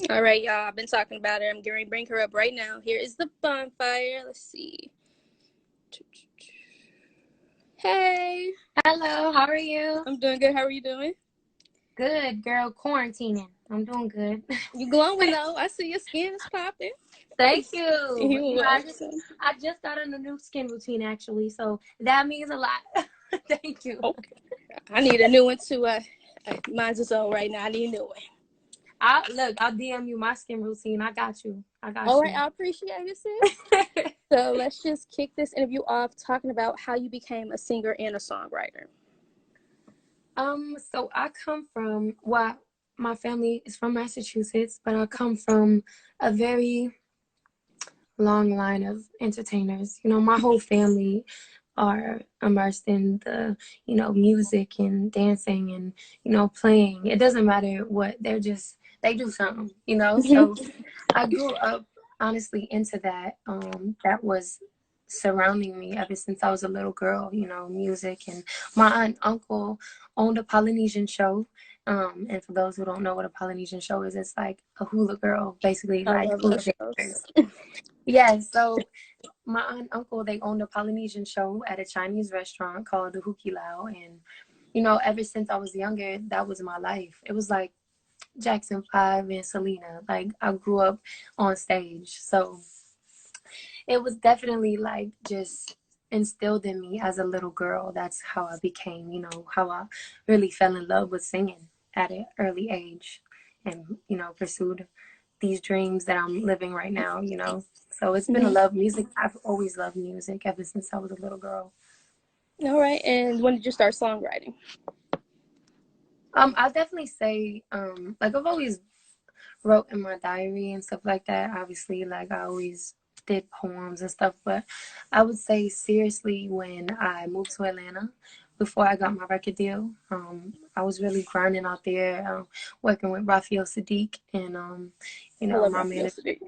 All right, y'all. I've been talking about her. I'm going to bring her up right now. Here is the bonfire. Let's see. Hey, Hello, how are you? I'm doing good. How are you doing? Good, girl. Quarantining. I'm doing good. You glowing though. I see your skin is popping. Thank you. You're I just welcome. I just started a new skin routine actually, so that means a lot. Thank you. Okay. I need a new one too. Mine's just old right now. I need a new one. I'll DM you my skin routine. I got you. I All got right, you. I appreciate it, sis. So let's just kick this interview off talking about how you became a singer and a songwriter. So I come from my family is from Massachusetts, but I come from a very long line of entertainers. My whole family are immersed in the, music and dancing and, playing. It doesn't matter what, they do something. So I grew up honestly into that. That was surrounding me ever since I was a little girl, music. And my aunt and uncle owned a Polynesian show. And for those who don't know what a Polynesian show is, it's like a hula girl, basically I like love hula those shows. dancers. Yeah, so my aunt and uncle, they owned a Polynesian show at a Chinese restaurant called the Huki Lao. And, ever since I was younger, that was my life. It was like Jackson 5 and Selena. Like, I grew up on stage. So it was definitely like just instilled in me as a little girl. That's how I became, how I really fell in love with singing at an early age and, pursued these dreams that I'm living right now. So it's been a Mm-hmm. love music. I've always loved music ever since I was a little girl. All right, and when did you start songwriting? I definitely say, like I've always wrote in my diary and stuff like that. Obviously, like I always did poems and stuff, but I would say seriously when I moved to Atlanta before I got my record deal. I was really grinding out there, working with Raphael Sadiq and I love my Raphael manager. Sadiq.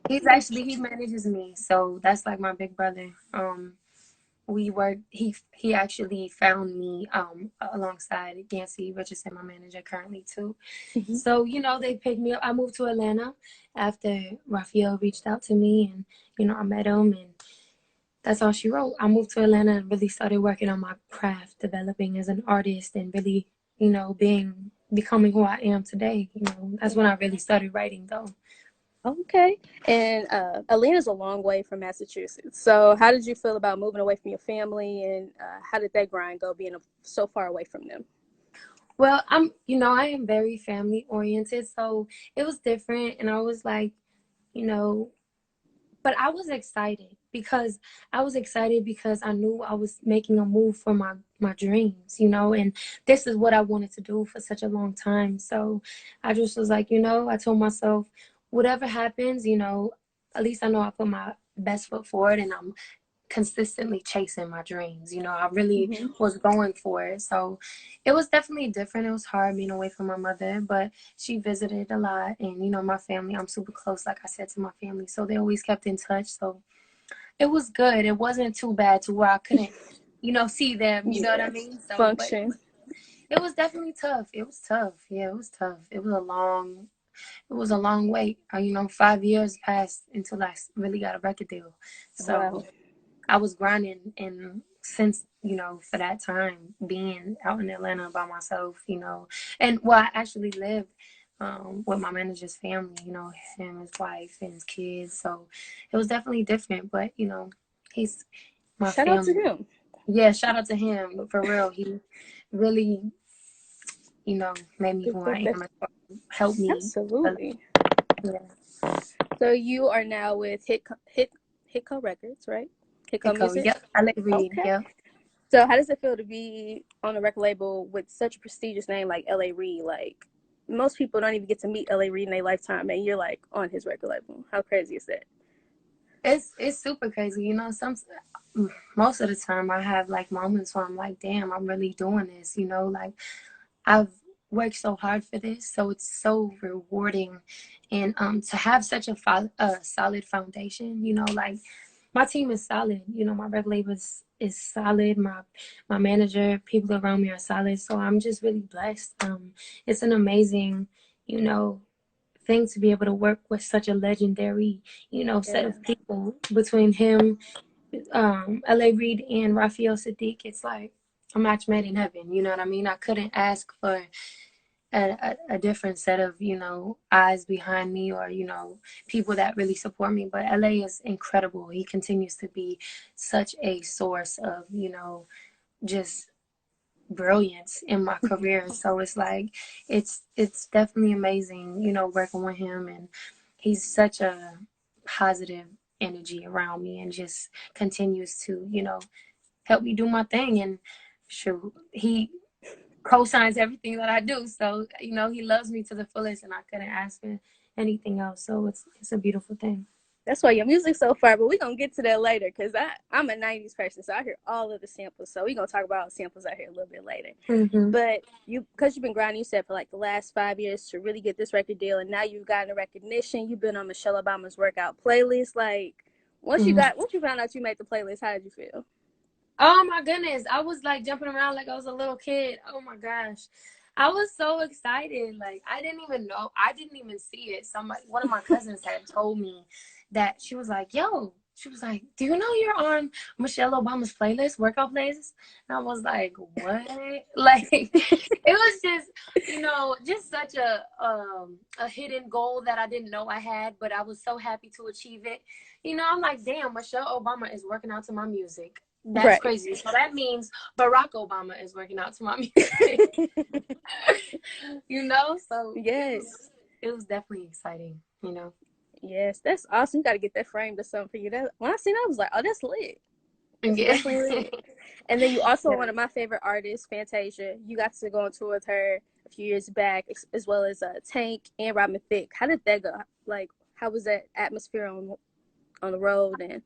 He manages me, so that's like my big brother. We worked. He actually found me alongside Nancy Richardson, my manager currently too. Mm-hmm. So they picked me up. I moved to Atlanta after Raphael reached out to me, and I met him, and that's all she wrote. I moved to Atlanta and really started working on my craft, developing as an artist, and really becoming who I am today. That's when I really started writing though. Okay. And Atlanta's a long way from Massachusetts. So how did you feel about moving away from your family, and how did that grind go being so far away from them? Well, I am very family oriented, so it was different, and I was like, you know, but I was excited because I knew I was making a move for my dreams, and this is what I wanted to do for such a long time. So I just was like, I told myself, whatever happens, at least I know I put my best foot forward and I'm consistently chasing my dreams. I really Mm-hmm. was going for it. So it was definitely different. It was hard being away from my mother, but she visited a lot. And, my family, I'm super close, like I said, to my family. So they always kept in touch. So it was good. It wasn't too bad to where I couldn't, see them. You know what I Yeah. mean? So, but Function. it was definitely tough. It was tough. Yeah, it was tough. It was a long wait. 5 years passed until I really got a record deal. Wow. So I was grinding, and since for that time being out in Atlanta by myself, and I actually lived with my manager's family, him, his wife, and his kids. So it was definitely different, but he's my Shout out to family. him. Yeah, shout out to him for real. He really, made me who I am and helped me. Absolutely. Yeah. So you are now with Hitco Records, right? Hitco Hitco, Music. yep. I let read, Okay. yep. So how does it feel to be on a record label with such a prestigious name like L.A. Reid? Like most people don't even get to meet L.A. Reid in their lifetime, and you're like on his record label. How crazy is that? It's super crazy. Most of the time I have like moments where I'm like, damn, I'm really doing this. Like I've worked so hard for this, so it's so rewarding, and to have such a solid foundation. Like my team is solid. My record label is solid. My manager, people around me are solid. So I'm just really blessed. It's an amazing, you know thing to be able to work with such a legendary, set Yeah. of people between him, L.A. Reid and Raphael Sadiq. It's like a match made in heaven. You know what I mean? I couldn't ask for a different set of, eyes behind me, or, people that really support me. But LA is incredible. He continues to be such a source of, just brilliance in my career. So it's like it's definitely amazing, working with him, and he's such a positive energy around me, and just continues to, help me do my thing. And shoot, he co-signs everything that I do. So, he loves me to the fullest, and I couldn't ask for anything else. So it's a beautiful thing. That's why your music's so far, but we're gonna get to that later because I'm a '90s person, so I hear all of the samples. So we're gonna talk about samples out here a little bit later. Mm-hmm. But because you've been grinding, you said, for like the last 5 years to really get this record deal, and now you've gotten the recognition. You've been on Michelle Obama's workout playlist. Like once you found out you made the playlist, how did you feel? Oh my goodness. I was like jumping around like I was a little kid. Oh my gosh. I was so excited. Like I didn't even know. I didn't even see it. One of my cousins had told me that. She was like, yo, she was like, do you know you're on Michelle Obama's playlist, workout playlist? And I was like, what? Like it was just, just such a hidden goal that I didn't know I had, but I was so happy to achieve it. I'm like, damn, Michelle Obama is working out to my music. That's Right. crazy. So that means Barack Obama is working out to my music. So Yes. it was definitely exciting. Yes, that's awesome. You got to get that framed or something for you. That when I seen that, I was like, oh, that's lit. That's Yeah. definitely lit. And then you also one of my favorite artists, Fantasia. You got to go on tour with her a few years back, as well as Tank and Robin Thicke. How did that go? Like, how was that atmosphere on the road? And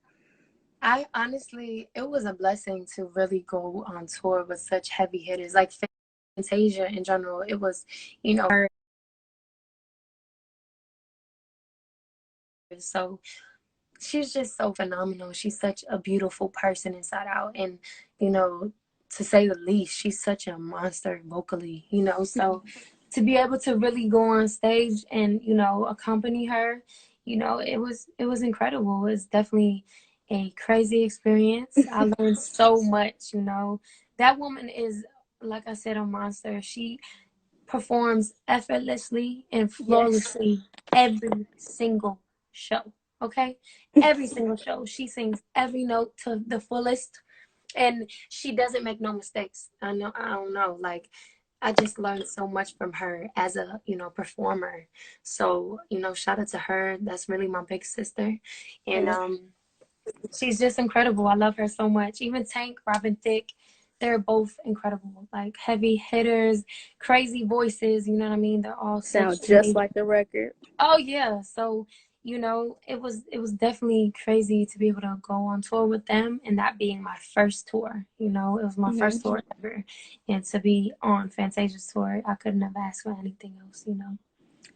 I honestly, it was a blessing to really go on tour with such heavy hitters, like Fantasia in general. It was, her. So she's just so phenomenal. She's such a beautiful person inside out. And, to say the least, she's such a monster vocally, So to be able to really go on stage and, accompany her, it was incredible. It was definitely a crazy experience. I learned so much, That woman is, like I said, a monster. She performs effortlessly and flawlessly every single show. Okay, every single show she sings every note to the fullest, and she doesn't make no mistakes. I don't know, like I just learned so much from her as a performer. So shout out to her. That's really my big sister, and she's just incredible. I love her so much. Even Tank, Robin Thicke, they're both incredible. Like heavy hitters, crazy voices. You know what I mean? They're all sound such just amazing. like the record. Oh yeah. So it was definitely crazy to be able to go on tour with them, and that being my first tour. It was my first tour ever, and to be on Fantasia's tour, I couldn't have asked for anything else.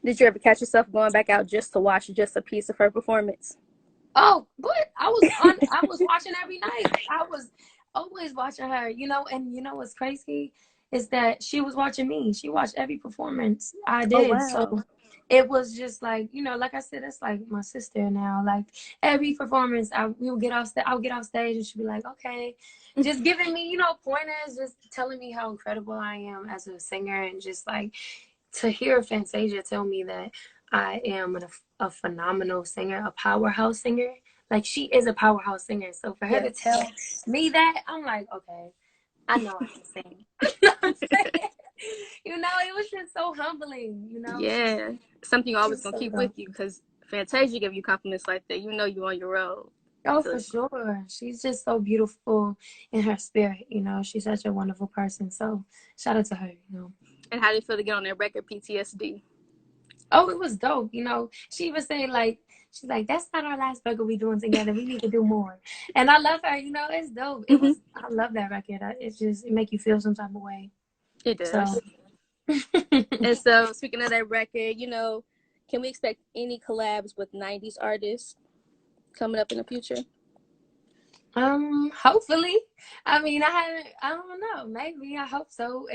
Did you ever catch yourself going back out just to watch just a piece of her performance? Oh, but I was watching every night. I was always watching her, and what's crazy is that she was watching me. She watched every performance I Oh did. wow. So it was just like, like I said, it's like my sister now. Like every performance, I would get off stage and she'd be like, okay, just giving me, pointers, just telling me how incredible I am as a singer, and just like to hear Fantasia tell me that I am a phenomenal singer, a powerhouse singer. Like she is a powerhouse singer. So for her to tell me that, I'm like, okay, I know I can sing. You know what I'm saying? It was just so humbling. Yeah, something you're always She's gonna so keep with dope. you because Fantasia give you compliments like that. You know you on your road. Oh, So, for sure. She's just so beautiful in her spirit. She's such a wonderful person. So shout out to her. and how do you feel to get on that record, PTSD? Oh, it was dope. She even said like, she's like, that's not our last record we doing together. We need to do more. And I love her. It's dope. I love that record. It make you feel some type of way. It So. does. And so, speaking of that record, can we expect any collabs with '90s artists coming up in the future? Hopefully. I mean, I don't know. Maybe. I hope so.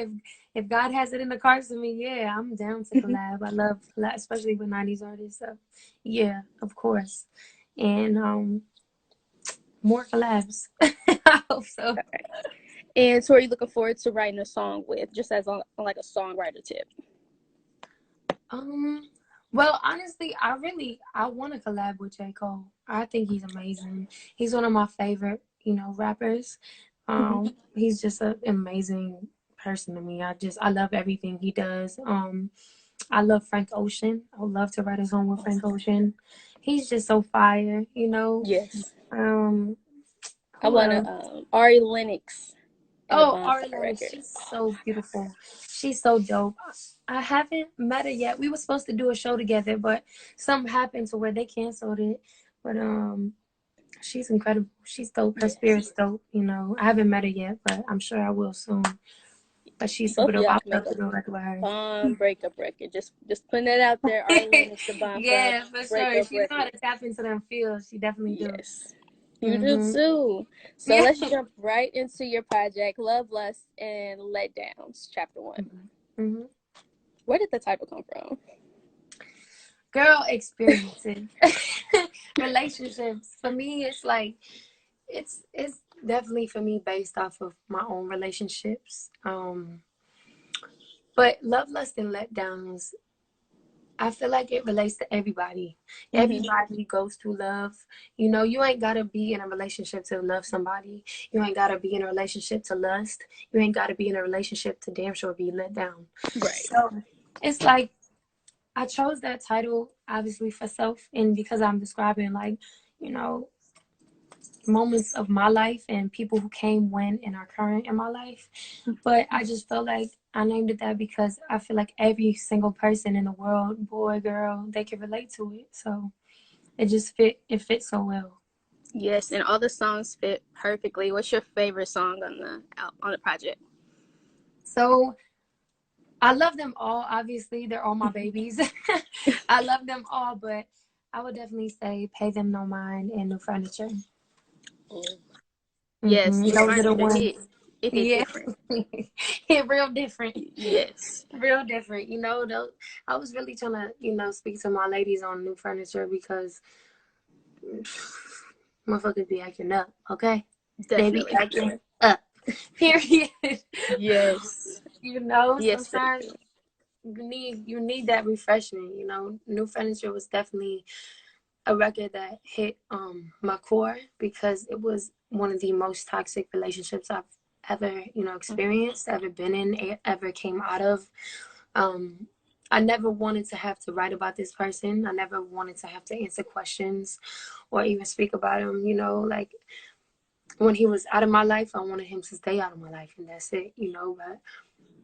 If God has it in the cards for me, yeah, I'm down to collab. I love collab, especially with 90s artists. So yeah, of course. And more collabs. I hope so. Okay. And so, are you looking forward to writing a song with, just as on like a songwriter tip? Um, well, honestly, I want to collab with J. Cole. I think he's amazing. He's one of my favorite, rappers. Mm-hmm. He's just an amazing person to me. I love everything he does. I love Frank Ocean. I would love to write a song with Frank Ocean. He's just so fire. Yes. Um, I who want else? to Ari Lennox and the Oh, Ari Bonfyre Lennox, record. she's so beautiful. She's so dope. I haven't met her yet. We were supposed to do a show together, but something happened to where they canceled it. But she's incredible. She's dope. Her Yes. spirit's dope. I haven't met her yet, but I'm sure I will soon. But she's Both super of dope. y'all I'd can make love a to do a record with her. bomb breakup record. Just putting it out there. Ari Lennox, the Bonfyre Yeah, for sure. breakup She know how record. to tap into them feels. She definitely do. Yes. You do Mm-hmm. too. So Yeah. let's jump right into your project, Love, Lust, and Letdowns, chapter one. Mm-hmm. Where did the title come from? Girl, experiences. Relationships. For me, it's like it's definitely for me based off of my own relationships. But love, lust, and letdowns, I feel like it relates to everybody. Mm-hmm. Everybody goes through love. You ain't gotta be in a relationship to love somebody. You ain't gotta be in a relationship to lust. You ain't gotta be in a relationship to damn sure be let down. Right. So it's like I chose that title obviously for self and because I'm describing like, you know, moments of my life and people who came, went, and are current in my life. But I just felt like I named it that because I feel like every single person in the world, boy, girl, they can relate to it. So it fits so well. Yes, and all the songs fit perfectly. What's your favorite song on the project? So I love them all. Obviously, they're all my babies. I love them all, but I would definitely say Pay Them No Mind and New Furniture. Yes, New Those are the Furniture ones. hit. It hit Yeah. different. It real different. Yes. Real different. I was really trying to, speak to my ladies on New Furniture because motherfuckers be acting up, okay? They be Definitely. acting up. Period. Yes. Yes, they Sometimes do. you need that refreshment. New Furniture was definitely a record that hit my core because it was one of the most toxic relationships I've ever, experienced, ever been in, ever came out of. Um, I never wanted to have to write about this person. I never wanted to have to answer questions or even speak about him. Like when he was out of my life, I wanted him to stay out of my life, and that's it. But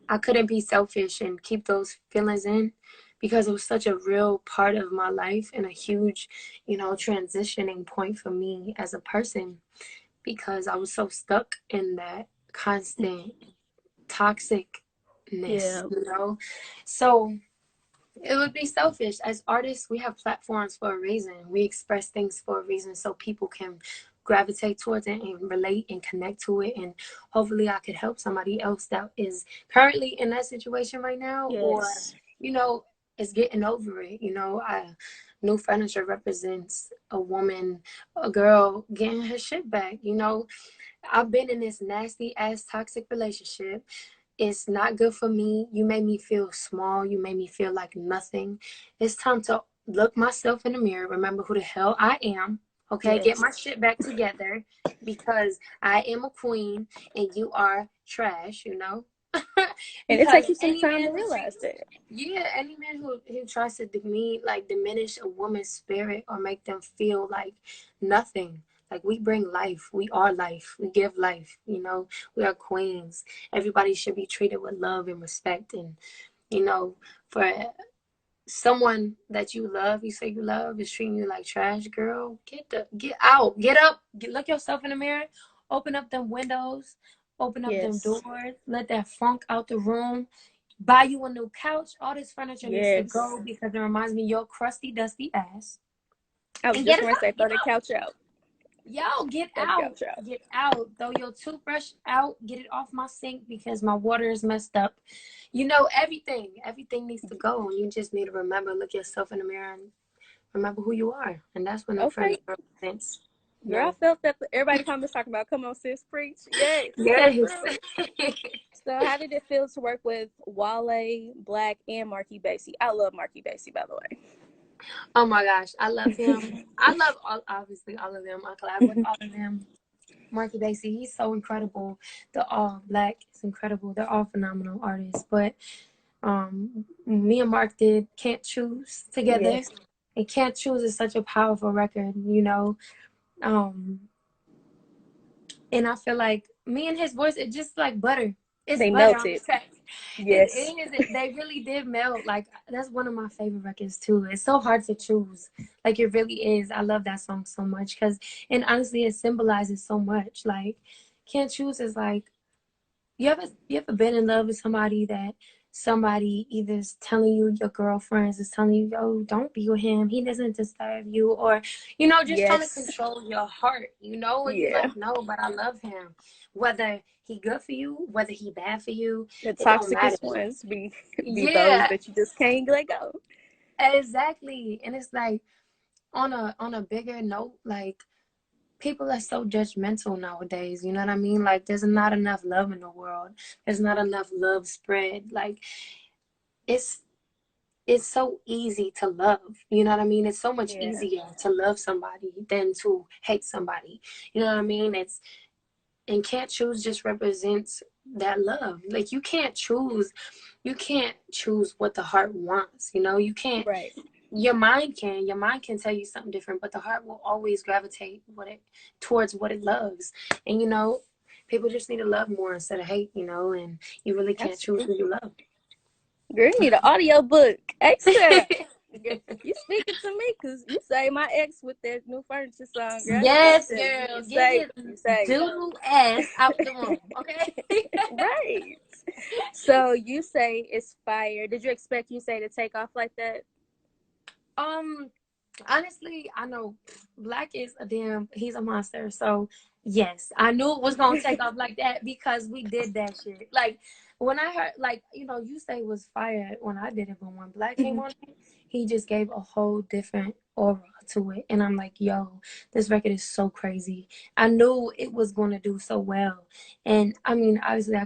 I couldn't be selfish and keep those feelings in because it was such a real part of my life and a huge, transitioning point for me as a person because I was so stuck in that constant toxicness, Yeah. So it would be selfish. As artists, we have platforms for a reason. We express things for a reason so people can gravitate towards it and relate and connect to it. And hopefully I could help somebody else that is currently in that situation right now or, Yes. you know, is getting over it. New Furniture represents a woman, a girl getting her shit back. I've been in this nasty ass toxic relationship. It's not good for me. You made me feel small. You made me feel like nothing. It's time to look myself in the mirror, remember who the hell I am. Okay, get Yes. my shit back together because I am a queen and you are trash. And it Because takes you some any time man to who realize treats, that. yeah, any man who tries to diminish a woman's spirit or make them feel like nothing. Like we bring life. We are life. We give life. We are queens. Everybody should be treated with love and respect. And, for someone that you love, you say you love, is treating you like trash, girl, get out. Get up. Look yourself in the mirror. Open up them windows. Open up them Yes. doors. Let that funk out the room. Buy you a new couch. All this furniture needs to Yes. go because it reminds me of your crusty, dusty ass. I was And just get it going to up. say, Get throw the out. couch out. Yo, Gotta get out your get out. Throw your toothbrush out, get it off my sink because my water is messed up. You know, everything needs to go. You just need to remember, look yourself in the mirror and remember who you are. And that's when the Okay. friendship represents. You Girl, I know. felt that everybody in the comments talking about, come on, sis, preach. Yes, Yes. that's real. So how did it feel to work with Wale, Black, and Marky Basie? I love Marky Basie, by the way. Oh my gosh, I love him. I love obviously all of them. I collab with all of them. Marky Basie, he's so incredible. They're all Black. It's incredible. They're all phenomenal artists. But me and Mark did Can't Choose together. Yes. And Can't Choose is such a powerful record, you know. And I feel like me and his voice, it's just like butter. It's They butter on the melted. track. Yes. It is. They really did melt. Like, that's one of my favorite records too. It's so hard to choose. Like, it really is. I love that song so much and honestly, it symbolizes so much. Like, Can't Choose is like, you ever been in love with somebody that somebody either is telling you, your girlfriends is telling you, yo, don't be with him, he doesn't deserve you, or just trying to Yes. control your heart, and you're Yeah. like, no, but I love him, whether he good for you, whether he bad for you, The it don't matter. toxicest ones be those Yeah, that you just can't let go. exactly. And it's like, on a bigger note, like, people are so judgmental nowadays, you know what I mean? Like, there's not enough love in the world. There's not enough love spread. Like, it's it's so easy to love, you know what I mean? It's so much Yeah. easier to love somebody than to hate somebody. You know what I mean? And Can't Choose just represents that love. Like, you can't choose what the heart wants, you can't. Right. Your mind can tell you something different, but the heart will always gravitate towards what it loves. And people just need to love more instead of hate, and you really can't choose who Absolutely. you love. Girl, you need an audio book. Extra. You speaking to me because you say my ex with that new furniture song, girl. Yes, You girl, get say his it. You say doodle ass out the room, okay? it. Right. So you say it's fire. Did you expect you say to take off like that? um Honestly, I know Black is he's a monster. So yes, I knew it was gonna take off like that because we did that shit. Like, when I heard, like, you say it was fire when I did it, but when Black came on, he just gave a whole different aura to it. And I'm like, yo, this record is so crazy. I knew it was gonna do so well. And I mean, obviously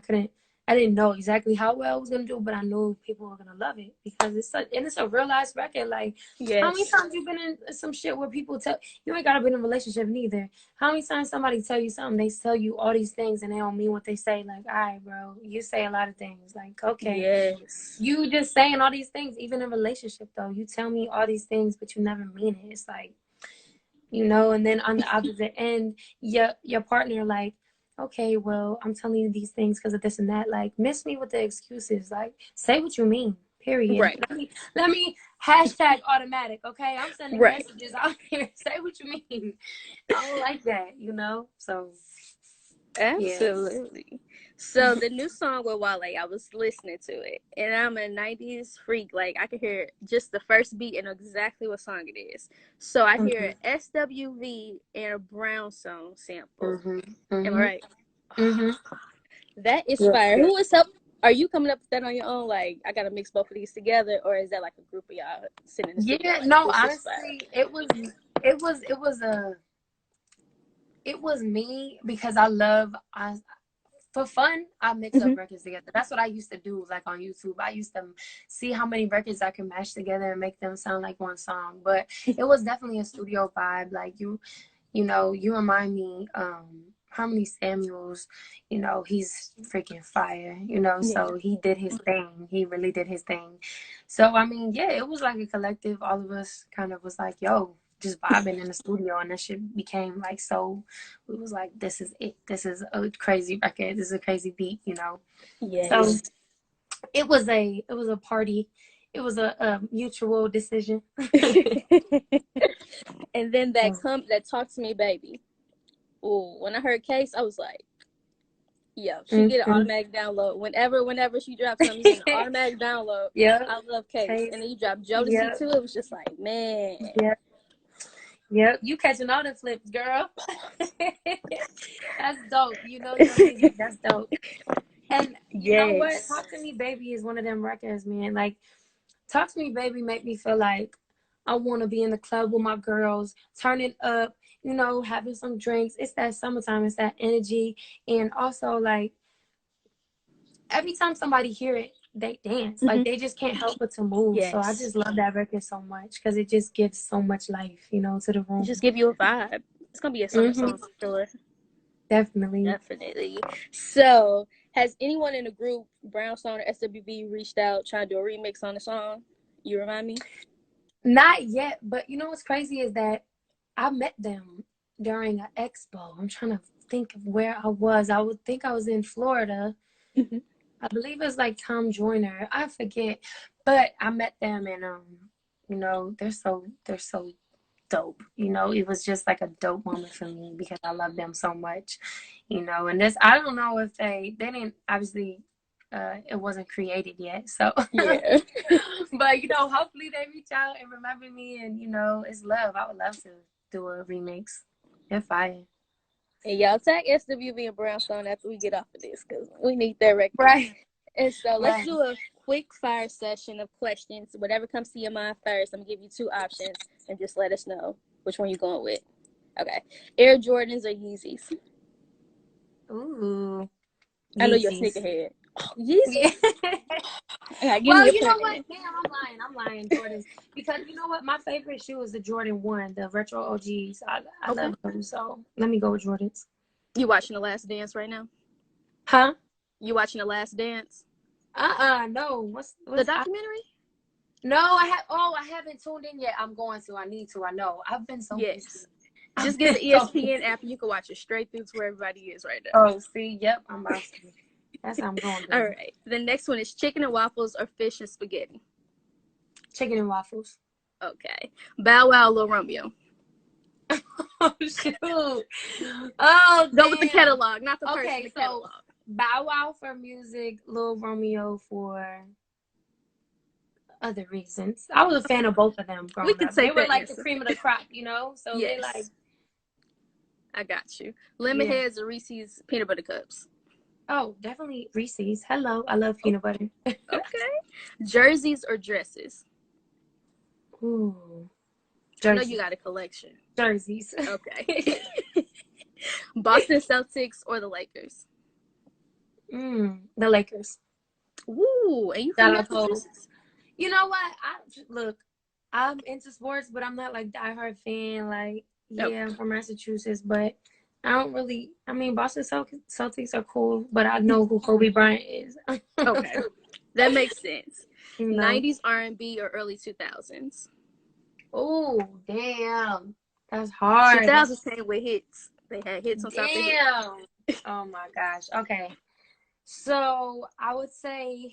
I didn't know exactly how well it was gonna do, but I knew people were gonna love it because it's a real ass record. Like, how many Yes. times you been in some shit where people tell you ain't gotta be in a relationship neither? How many times somebody tell you something, they tell you all these things and they don't mean what they say? Like, all right, bro, you say a lot of things. Like, okay, Yes. you just saying all these things, even in a relationship though. You tell me all these things, but you never mean it. It's like, and then on the opposite end, your partner, like, okay, well, I'm telling you these things because of this and that. Like, miss me with the excuses. Like, say what you mean. Period. Right. Let me hashtag automatic. Okay, I'm sending Right. messages out here. Say what you mean. I don't like that. So yeah. Absolutely. So the new song with Wale, I was listening to it, and I'm a '90s freak. Like, I could hear just the first beat and know exactly what song it is. So I hear SWV and a Brown song sample. Mhm. Am I Mhm. right? Mhm. That is Yes. fire. Yes. Who is help? Are you coming up with that on your own? Like, I gotta mix both of these together, or is that like a group of y'all sitting in the studio? Yeah. Like, No. this is fire. Honestly, it was me because for fun, I mix up Mm-hmm. records together. That's what I used to do, like, on YouTube. I used to see how many records I can mash together and make them sound like one song. But it was definitely a studio vibe. Like, you remind me, Harmony Samuels, he's freaking fire, Yeah. so he did his thing. He really did his thing. So, I mean, yeah, it was like a collective. All of us kind of was like, yo, just vibing in the studio, and that shit became like, so we was like, this is it. This is a crazy record. This is a crazy beat. So Yes. it was a party. It was a mutual decision. And then that Talk to Me Baby. Oh, when I heard Case, I was like, yo, she get an Mm-hmm. automatic download. Whenever she drops something, it's an automatic download. Yep. I love Case. Taste. And then you drop Jodeci Yep. too. It was just like, man. Yep. Yep, you catching all the flips, girl. That's dope. You know your music. That's dope. And you know what? Yes. Talk to Me Baby is one of them records, man. Like, Talk to Me Baby make me feel like I want to be in the club with my girls, turning up, you know, having some drinks. It's that summertime. It's that energy. And also, like, every time somebody hear it, they dance. Like, they just can't help but to move. So I Yes. just love that record so much because it just gives so much life, you know, to the room. Just give you a vibe. It's gonna be a summer song for sure. Definitely. Definitely. So, has anyone in the group, Brownstone or SWB, reached out trying to do a remix on the song? You remind me? Not yet, but you know what's crazy is that I met them during an expo. I'm trying to think of where I was. I would think I was in Florida. Mm-hmm. I believe it was like Tom Joyner. I forget, but I met them, and you know, they're so dope. You know, it was just like a dope moment for me because I love them so much. You know, and this, I don't know if they didn't obviously. It wasn't created yet, so Yeah. but you know, hopefully they reach out and remember me, and you know, it's love. I would love to do a remix. They're fire. And y'all tag SWB and Brownstone after we get off of this because we need their record. Right. And so let's Right. do a quick fire session of questions. Whatever comes to your mind first, I'm gonna give you two options and just let us know which one you're going with. Okay. Air Jordans or Yeezys? Ooh. I know you're a Yeezys. sneakerhead. Yeezys? Yeah. Okay, give me Well, a you know what? plan. Damn, I'm lying, Jordans. Because you know what? My favorite shoe is the Jordan 1, the retro OGs. I Okay. love them. So let me go with Jordans. You watching The Last Dance right now? Huh? You watching The Last Dance? No. The documentary? No, I haven't tuned in yet. I'm going to. I need to. I know. I've been so busy. Yes. Just get the ESPN app and you can watch it straight through to where everybody is right now. Oh, see, yep, I'm about to. That's how I'm going. All right. The next one is chicken and waffles or fish and spaghetti. Chicken and waffles. Okay. Bow Wow, Lil Romeo. Oh shoot. Oh, Go with the damn. catalog, not the person. Okay, The so catalog. Bow Wow for music, Lil Romeo for other reasons. I was a fan of both of them We growing can up. They take were that like the answer. cream of the crop, you know? So they like, Yes. I got you. Lemon yeah. Heads or Reese's peanut butter cups. Oh, definitely Reese's. Hello. I love peanut butter. Okay. Jerseys or dresses. Ooh. I know you got a collection. Jerseys. Okay. Boston Celtics or the Lakers. The Lakers. Ooh, and you from Massachusetts? You know what? I'm into sports, but I'm not like diehard fan. Like, yeah, I'm from Massachusetts, but I don't really. I mean, Boston Celtics are cool, but I know who Kobe Bryant is. Okay, that makes sense. You know? 90s R&B or early 2000s. Oh, damn, that's hard. 2000s came with hits. They had hits on top of hits. Damn. Oh my gosh. Okay, so I would say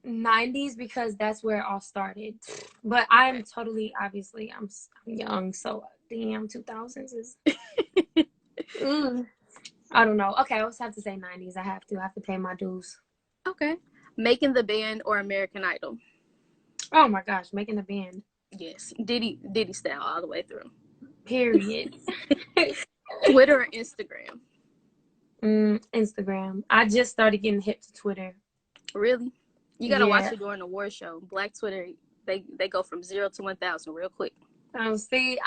90s because that's where it all started. But I'm totally, obviously, I'm young, so damn, 2000s is. I don't know. Okay, I always have to say 90s. I have to pay my dues. Okay. Making the Band or American Idol. Oh my gosh, Making the Band. Yes, Diddy style all the way through. Period. Twitter or Instagram. Instagram. I just started getting hip to Twitter. Really? You gotta watch it during the award show. Black Twitter, they go from 0 to 1,000 real quick. Oh, see,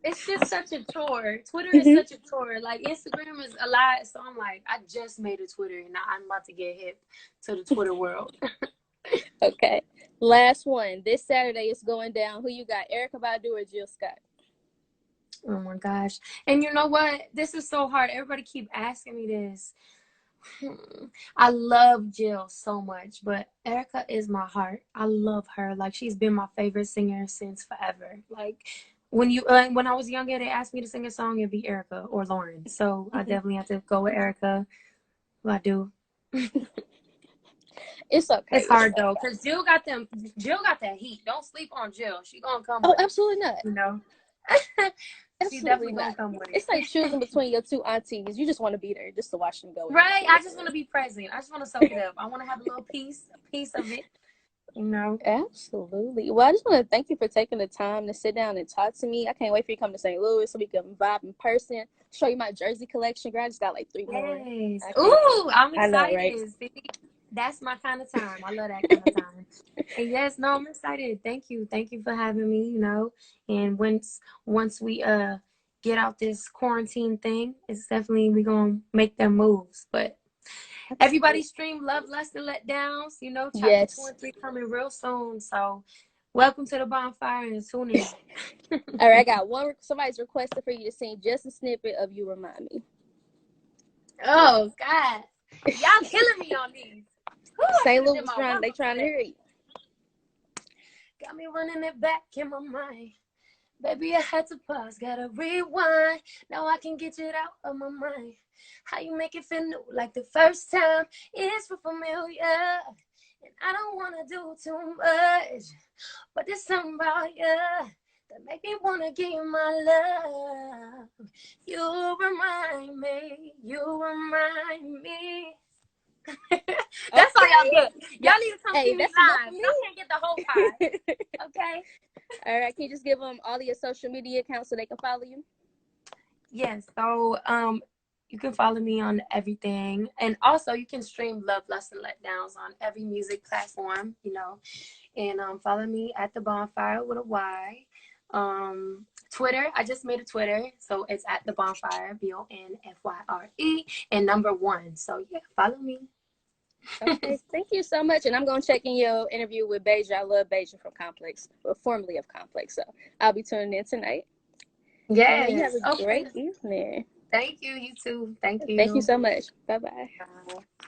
it's just such a chore. Twitter is such a chore. Like, Instagram is a lot. So I'm like, I just made a Twitter and now I'm about to get hip to the Twitter world. Okay. Last one. This Saturday is going down. Who you got, Erykah Badu or Jill Scott? Oh my gosh. And you know what? This is so hard. Everybody keep asking me this. I love Jill so much, but Erykah is my heart. I love her. Like, she's been my favorite singer since forever. Like, when I was younger, they asked me to sing a song, it'd be Erykah or Lauren. So I definitely have to go with Erykah. I do. It's okay. It's hard though, because Jill got that heat. Don't sleep on Jill. She gonna come. Oh, absolutely not. You know. She's definitely gonna come with it. It's like choosing between your two aunties. You just want to be there just to watch them go. Right. I just want to be present. I just want to soak it up. I want to have a little piece of it. you know. Absolutely. Well, I just want to thank you for taking the time to sit down and talk to me. I can't wait for you to come to St. Louis so we can vibe in person, show you my jersey collection. Girl, I just got like 3 more. Yes. I can't. Ooh, I'm I know, right? excited. See, that's my kind of time. I love that kind of time. And yes, no, I'm excited. Thank you. Thank you for having me, you know. And once we get out this quarantine thing, it's definitely we gonna make them moves. But everybody Absolutely. stream Love, Lust, and Letdowns. You know, chapter 2 Yes. and 3 coming real soon. So welcome to the bonfire and tune in. All right, I got one. Somebody's requested for you to sing just a snippet of "You Remind Me." Oh God. Y'all killing me on these. Ooh, I St. should have did Louis my trying, warm they up for trying to that. hear you. Got me running it back in my mind. Baby, I had to pause, gotta rewind. Now I can get it out of my mind. How you make it feel new, like the first time. It's for familiar. And I don't wanna do too much. But there's something about you that make me wanna give you my love. You remind me, you remind me. That's all y'all Okay. get. Yeah. Y'all need to come Hey, see me that's enough live. for Y'all can't get the whole pie. me. Okay? All right. Can you just give them all of your social media accounts so they can follow you? Yes. So you can follow me on everything. And also you can stream Love, Lust, and Letdowns on every music platform, you know. And follow me at the bonfire with a Y. Twitter, I just made a Twitter, so it's at the bonfire, BONFYRE, and number 1. So yeah, follow me. Okay. Thank you so much. And I'm going to check in your interview with Beja. I love Beja from Complex, or formerly of Complex. So I'll be tuning in tonight. And you have Yes. a Okay. great evening. Thank you. You too. Thank Thank you you. so much. Bye bye. Bye.